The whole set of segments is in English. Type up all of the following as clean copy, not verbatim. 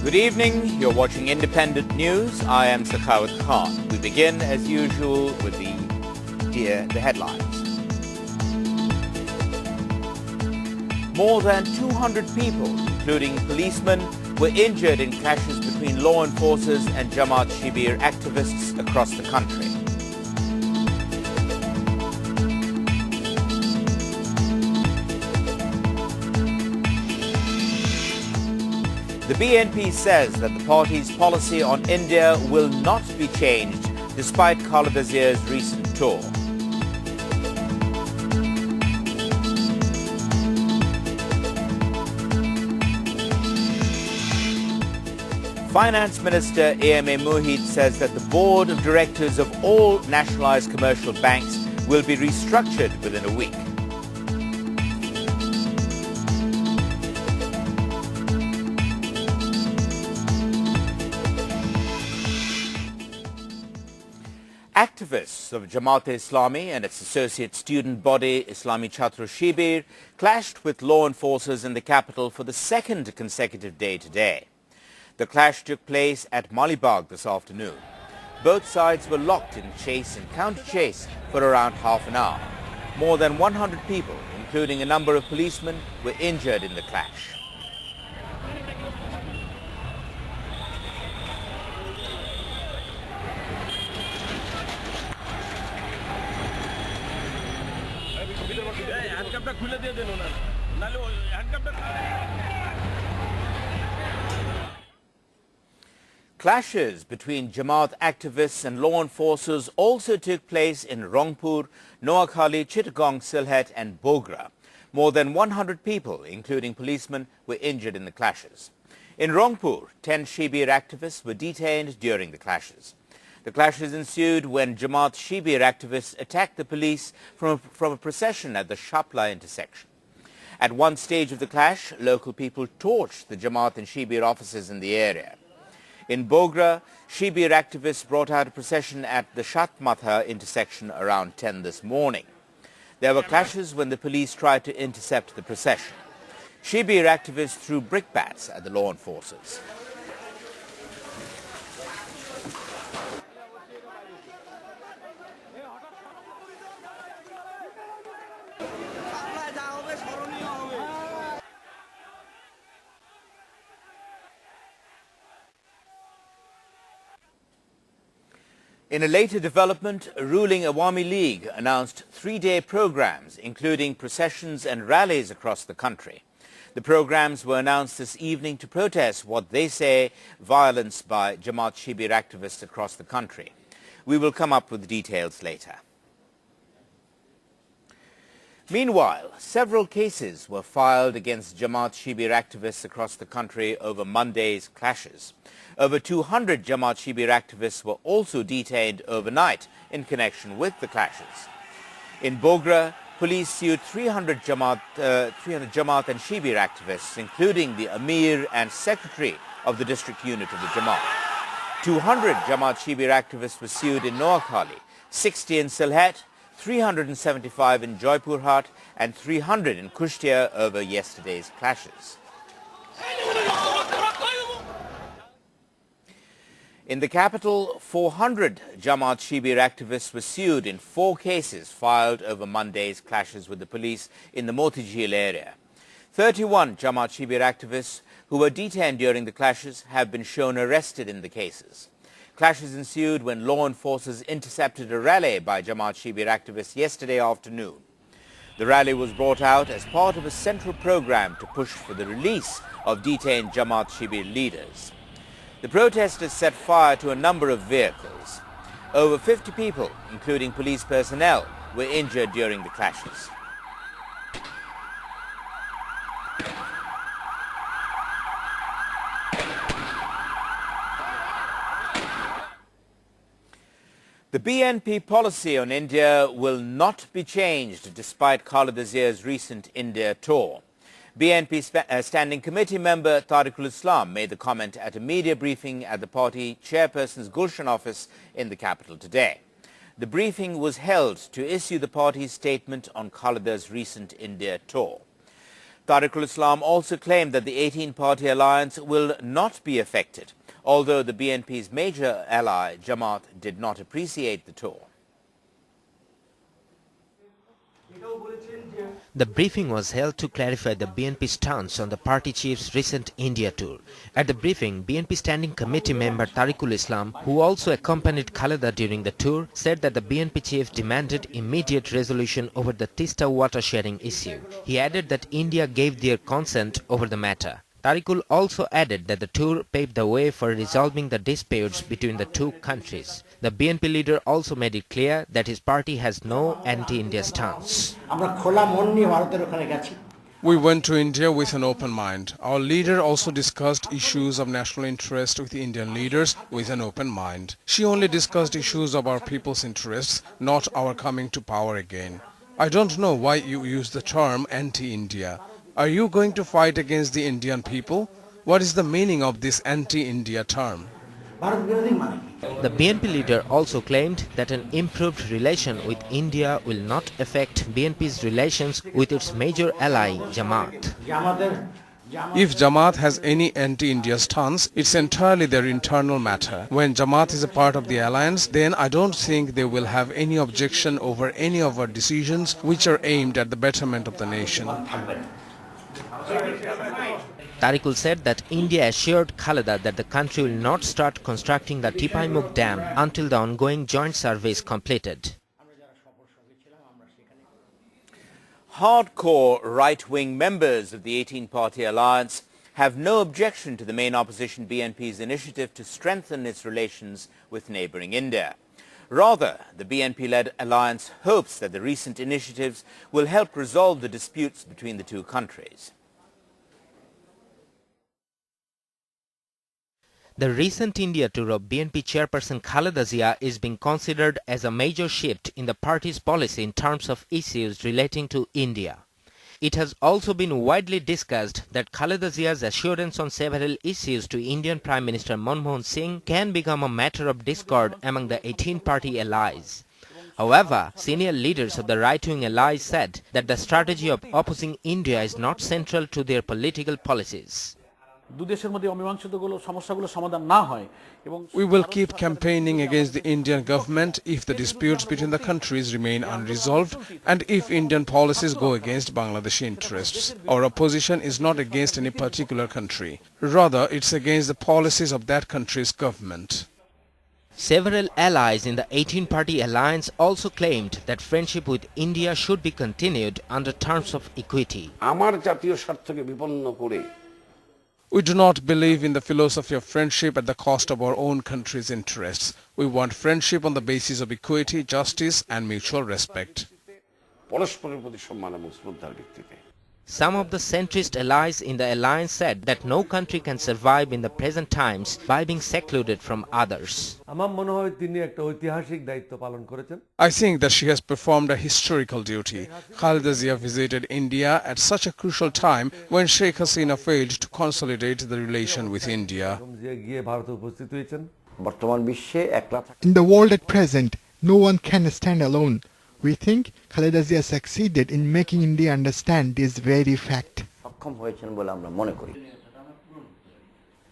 Good evening. You're watching Independent News. I am Sakhawat Khan. We begin as usual with the headlines. More than 200 people, including policemen, were injured in clashes between law enforcers and JamaatShibir activists across the country. The BNP says that the party's policy on India will not be changed despite Khaleda Zia's recent tour. Finance Minister Awami League says that the board of directors of all nationalized commercial banks will be restructured within a week. Activists of Jamaat-e-Islami and its associate student body Islami JamaatShibir clashed with law enforcers in the capital for the second consecutive day today. The clash took place at Malibagh this afternoon. Both sides were locked in chase and counter-chase for around half an hour. More than 100 people, including a number of policemen, were injured in the clash. Clashes between Jamaat activists and law enforcers also took place in Rangpur, Noakhali, Chittagong, Sylhet and Bogra. More than 100 people, including policemen, were injured in the clashes. In Rangpur, 10 Shibir activists were detained during the clashes. The clashes ensued when JamaatShibir activists attacked the police from a procession at the Shapla intersection. At one stage of the clash, local people torched the Jamaat and Shibir offices in the area. In Bogra, Shibir activists brought out a procession at the Shatmatha intersection around 10 this morning. There were clashes when the police tried to intercept the procession. Shibir activists threw brickbats at the law enforcers. In a later development, a ruling Awami League announced three-day programs, including processions and rallies across the country. The programs were announced this evening to protest what they say violence by JamaatShibir activists across the country. We will come up with details later. Meanwhile, several cases were filed against JamaatShibir activists across the country over Monday's clashes. Over 200 JamaatShibir activists were also detained overnight in connection with the clashes. In Bogra, police sued 300 Jamaat and Shibir activists, including the Amir and Secretary of the district unit of the Jamaat. 200 JamaatShibir activists were sued in Noakhali, 60 in Sylhet, 375 in Jaipurhat and 300 in Kushtia over yesterday's clashes. In the capital, 400 JamaatShibir activists were sued in 4 cases filed over Monday's clashes with the police in the Motijheel area. 31 JamaatShibir activists who were detained during the clashes have been shown arrested in the cases. Clashes ensued when law enforcers intercepted a rally by JamaatShibir activists yesterday afternoon. The rally was brought out as part of a central program to push for the release of detained JamaatShibir leaders. The protesters set fire to a number of vehicles. Over 50 people, including police personnel, were injured during the clashes. The BNP policy on India will not be changed despite Khaleda Zia's recent India tour. BNP Standing Committee member Tariqul Islam made the comment at a media briefing at the party chairperson's Gulshan office in the capital today. The briefing was held to issue the party's statement on Khaleda's recent India tour. Tariqul Islam also claimed that the 18-party alliance will not be affected, although the BNP's major ally, Jamaat, did not appreciate the tour. The briefing was held to clarify the BNP stance on the party chief's recent India tour. At the briefing, BNP Standing Committee member Tariqul Islam, who also accompanied Khaleda during the tour, said that the BNP chief demanded immediate resolution over the Tista water sharing issue. He added that India gave their consent over the matter. Tariqul also added that the tour paved the way for resolving the disputes between the two countries. The BNP leader also made it clear that his party has no anti-India stance. We went to India with an open mind. Our leader also discussed issues of national interest with the Indian leaders with an open mind. She only discussed issues of our people's interests, not our coming to power again. I don't know why you use the term anti-India. Are you going to fight against the Indian people? What is the meaning of this anti-India term? The BNP leader also claimed that an improved relation with India will not affect BNP's relations with its major ally, Jamaat. If Jamaat has any anti-India stance, it's entirely their internal matter. When Jamaat is a part of the alliance, then I don't think they will have any objection over any of our decisions which are aimed at the betterment of the nation. Tariqul said that India assured Khaleda that the country will not start constructing the Tipaimukh Dam until the ongoing joint survey is completed. Hardcore right-wing members of the 18-party alliance have no objection to the main opposition BNP's initiative to strengthen its relations with neighbouring India. Rather, the BNP-led alliance hopes that the recent initiatives will help resolve the disputes between the two countries. The recent India tour of BNP chairperson Khaleda Zia is being considered as a major shift in the party's policy in terms of issues relating to India. It has also been widely discussed that Khaleda Zia's assurance on several issues to Indian Prime Minister Manmohan Singh can become a matter of discord among the 18-party allies. However, senior leaders of the right-wing allies said that the strategy of opposing India is not central to their political policies. We will keep campaigning against the Indian government if the disputes between the countries remain unresolved and if Indian policies go against Bangladeshi interests. Our opposition is not against any particular country. Rather, it's against the policies of that country's government. Several allies in the 18-party alliance also claimed that friendship with India should be continued under terms of equity. We do not believe in the philosophy of friendship at the cost of our own country's interests. We want friendship on the basis of equity, justice and mutual respect. Some of the centrist allies in the alliance said that no country can survive in the present times by being secluded from others. I think that she has performed a historical duty. Khaleda Zia visited India at such a crucial time when Sheikh Hasina failed to consolidate the relation with India. In the world at present, no one can stand alone. We think Khaleda Zia succeeded in making India understand this very fact.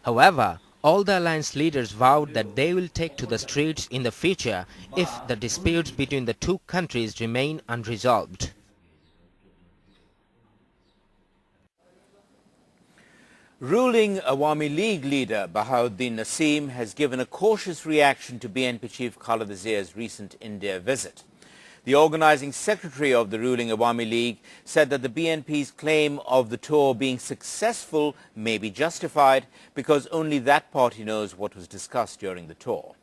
However, all the alliance leaders vowed that they will take to the streets in the future if the disputes between the two countries remain unresolved. Ruling Awami League leader Bahauddin Naseem has given a cautious reaction to BNP chief Khaleda Zia's recent India visit. The organizing secretary of the ruling Awami League said that the BNP's claim of the tour being successful may be justified because only that party knows what was discussed during the tour.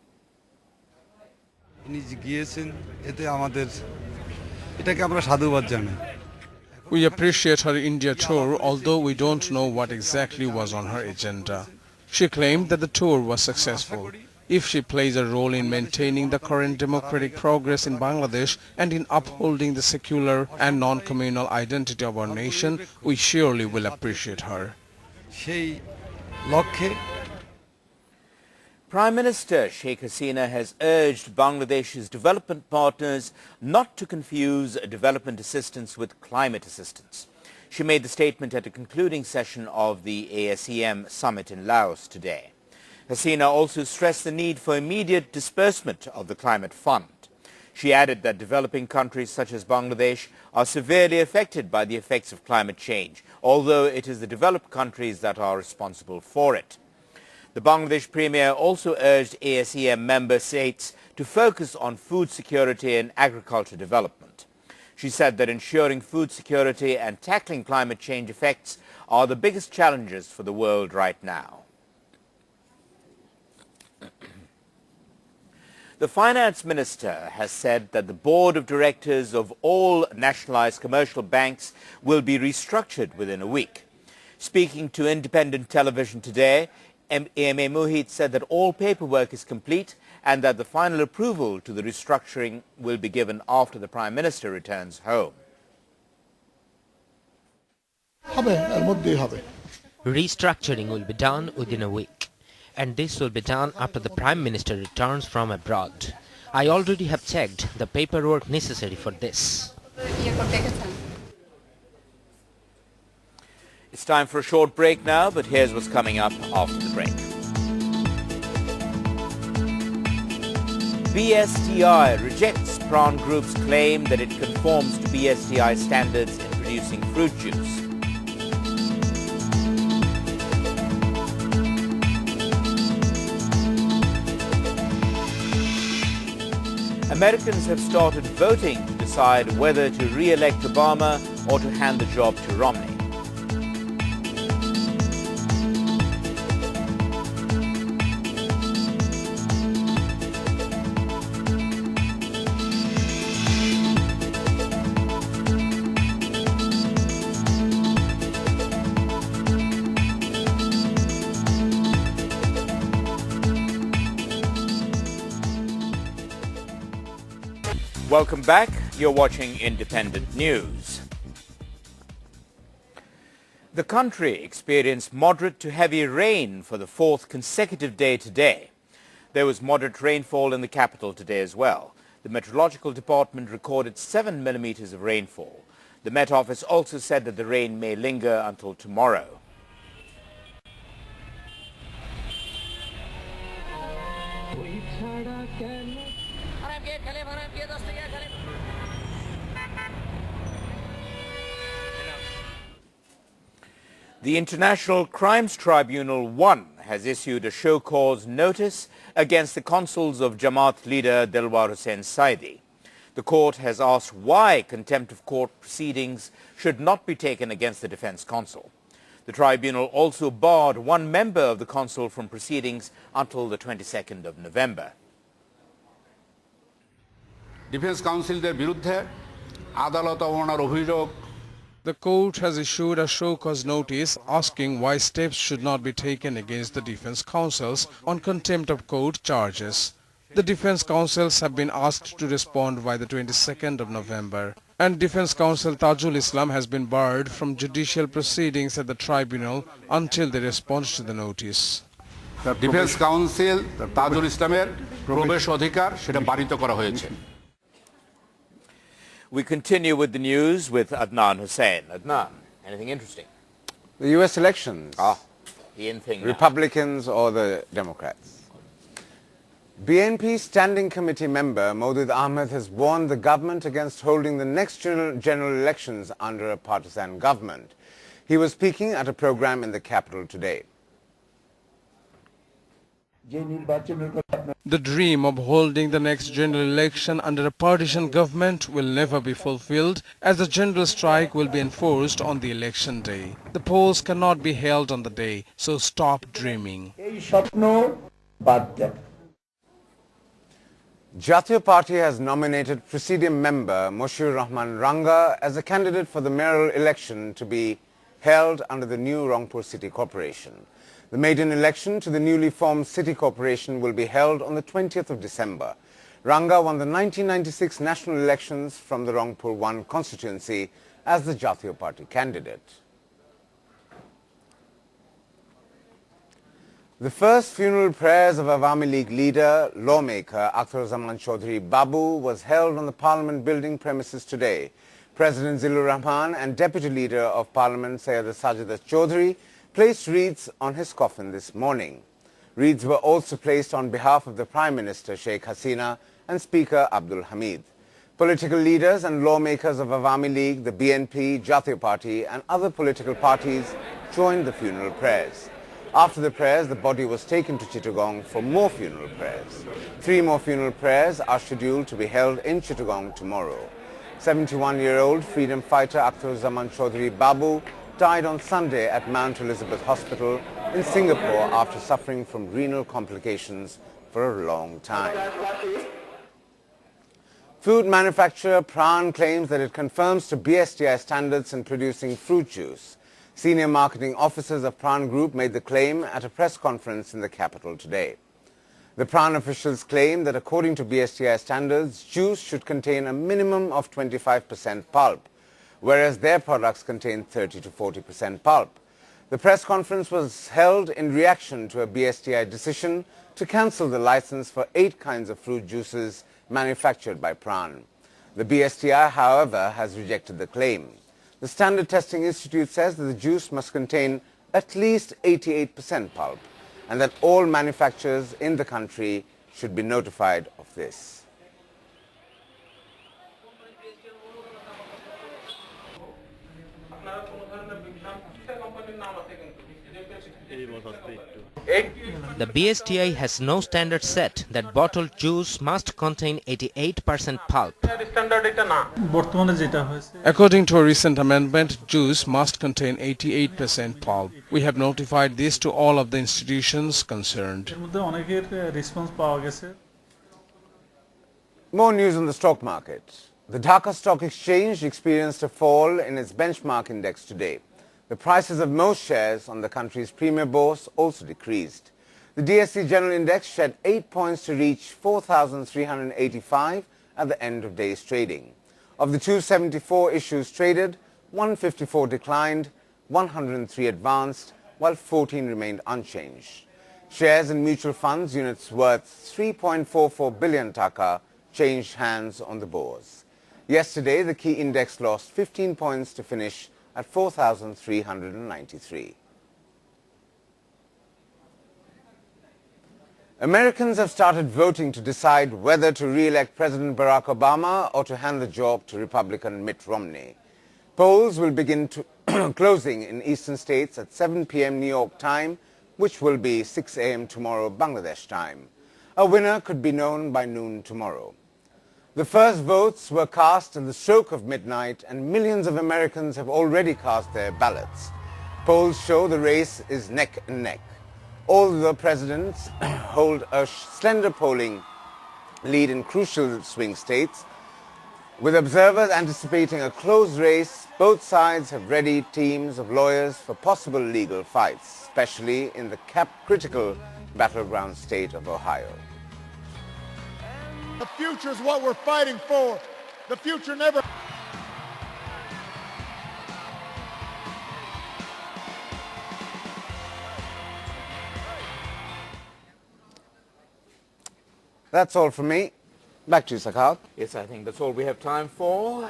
We appreciate her India tour, although we don't know what exactly was on her agenda. She claimed that the tour was successful. If she plays a role in maintaining the current democratic progress in Bangladesh and in upholding the secular and non-communal identity of our nation, we surely will appreciate her. Prime Minister Sheikh Hasina has urged Bangladesh's development partners not to confuse development assistance with climate assistance. She made the statement at a concluding session of the ASEM summit in Laos today. Hasina also stressed the need for immediate disbursement of the climate fund. She added that developing countries such as Bangladesh are severely affected by the effects of climate change, although it is the developed countries that are responsible for it. The Bangladesh Premier also urged ASEM member states to focus on food security and agriculture development. She said that ensuring food security and tackling climate change effects are the biggest challenges for the world right now. The Finance Minister has said that the board of directors of all nationalized commercial banks will be restructured within a week. Speaking to independent television today, AMA Mohit said that all paperwork is complete and that the final approval to the restructuring will be given after the Prime Minister returns home. Restructuring will be done within a week, and this will be done after the Prime Minister returns from abroad. I already have checked the paperwork necessary for this. It's time for a short break now, but here's what's coming up after the break. BSTI rejects Prawn Group's claim that it conforms to BSTI standards in producing fruit juice. Americans have started voting to decide whether to re-elect Obama or to hand the job to Romney. Welcome back. You're watching Independent News. The country experienced moderate to heavy rain for the fourth consecutive day today. There was moderate rainfall in the capital today as well. The Meteorological Department recorded 7 millimeters of rainfall. The Met Office also said that the rain may linger until tomorrow. The International Crimes Tribunal 1 has issued a show cause notice against the consuls of Jamaat leader Delwar Hussain Saidi. The court has asked why contempt of court proceedings should not be taken against the defense consul. The tribunal also barred one member of the consul from proceedings until the 22nd of November. Defense কাউন্সিলদের বিরুদ্ধে আদালত অবমাননার অভিযোগ The court has issued a show cause notice asking why steps should not be taken against the defense counsels on contempt of court charges. The defense counsels have been asked to respond by the 22nd of November. And defense counsel Tajul Islam has been barred from judicial proceedings at the tribunal until they respond to the notice. Defence council Tajul ইসলামের প্রবেশ অধিকার সেটা বারিত করা হয়েছে We continue with the news with Adnan Hussain. Adnan, anything interesting? The U.S. elections. The in thing now. Republicans or the Democrats? BNP Standing Committee member Maudud Ahmed has warned the government against holding the next general elections under a partisan government. He was speaking at a program in the capital today. The dream of holding the next general election under a partisan government will never be fulfilled as the general strike will be enforced on the election day. The polls cannot be held on the day, so stop dreaming. Jatiya Party has nominated Presidium member Moshir Rahman Ranga as a candidate for the mayoral election to be held under the new Rangpur City Corporation. The maiden election to the newly formed City Corporation will be held on the 20th of December. Ranga won the 1996 national elections from the Rangpur 1 constituency as the Jatiya Party candidate. The first funeral prayers of Awami League leader, lawmaker Akhtar Zaman Chaudhry Babu was held on the Parliament building premises today. President Zillur Rahman and Deputy Leader of Parliament Syed Sajida Chaudhary placed wreaths on his coffin this morning. Wreaths were also placed on behalf of the Prime Minister Sheikh Hasina and Speaker Abdul Hamid. Political leaders and lawmakers of Awami League, the BNP, Jatiya Party and other political parties joined the funeral prayers. After the prayers, the body was taken to Chittagong for more funeral prayers. 3 more funeral prayers are scheduled to be held in Chittagong tomorrow. 71-year-old freedom fighter Akhtaruzzaman Chaudhary Babu died on Sunday at Mount Elizabeth Hospital in Singapore after suffering from renal complications for a long time. Food manufacturer Pran claims that it conforms to BSTI standards in producing fruit juice. Senior marketing officers of Pran Group made the claim at a press conference in the capital today. The Pran officials claim that according to BSTI standards, juice should contain a minimum of 25% pulp, whereas their products contain 30 to 40% pulp. The press conference was held in reaction to a BSTI decision to cancel the license for 8 kinds of fruit juices manufactured by Pran. The BSTI, however, has rejected the claim. The Standard Testing Institute says that the juice must contain at least 88% pulp and that all manufacturers in the country should be notified of this. The BSTI has no standard set that bottled juice must contain 88% pulp. According to a recent amendment, juice must contain 88% pulp. We have notified this to all of the institutions concerned. More news on the stock market. The Dhaka Stock Exchange experienced a fall in its benchmark index today. The prices of most shares on the country's premier bourse also decreased. The DSE General Index shed 8 points to reach 4,385 at the end of day's trading. Of the 274 issues traded, 154 declined, 103 advanced, while 14 remained unchanged. Shares in mutual funds units worth 3.44 billion taka changed hands on the bourse. Yesterday, the key index lost 15 points to finish at 4,393. Americans have started voting to decide whether to re-elect President Barack Obama or to hand the job to Republican Mitt Romney. Polls will begin closing in eastern states at 7 p.m. New York time, which will be 6 a.m. tomorrow Bangladesh time. A winner could be known by noon tomorrow. The first votes were cast at the stroke of midnight, and millions of Americans have already cast their ballots. Polls show the race is neck and neck. All the presidents hold a slender polling lead in crucial swing states. With observers anticipating a close race, both sides have ready teams of lawyers for possible legal fights, especially in the critical battleground state of Ohio. The future is what we're fighting for. The future never... That's all from me. Back to you, Sakhat. Yes, I think that's all we have time for.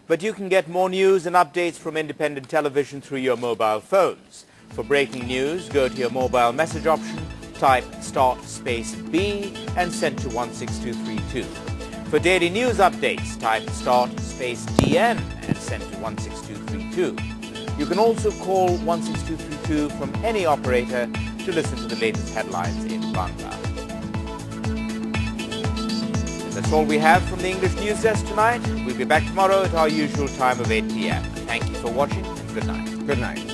But you can get more news and updates from independent television through your mobile phones. For breaking news, go to your mobile message option, type *B and send to 16232. For daily news updates, type *DN and send to 16232. You can also call 16232 from any operator to listen to the latest headlines in Bangla. That's all we have from the English News Desk tonight. We'll be back tomorrow at our usual time of 8 p.m. Thank you for watching and good night. Good night.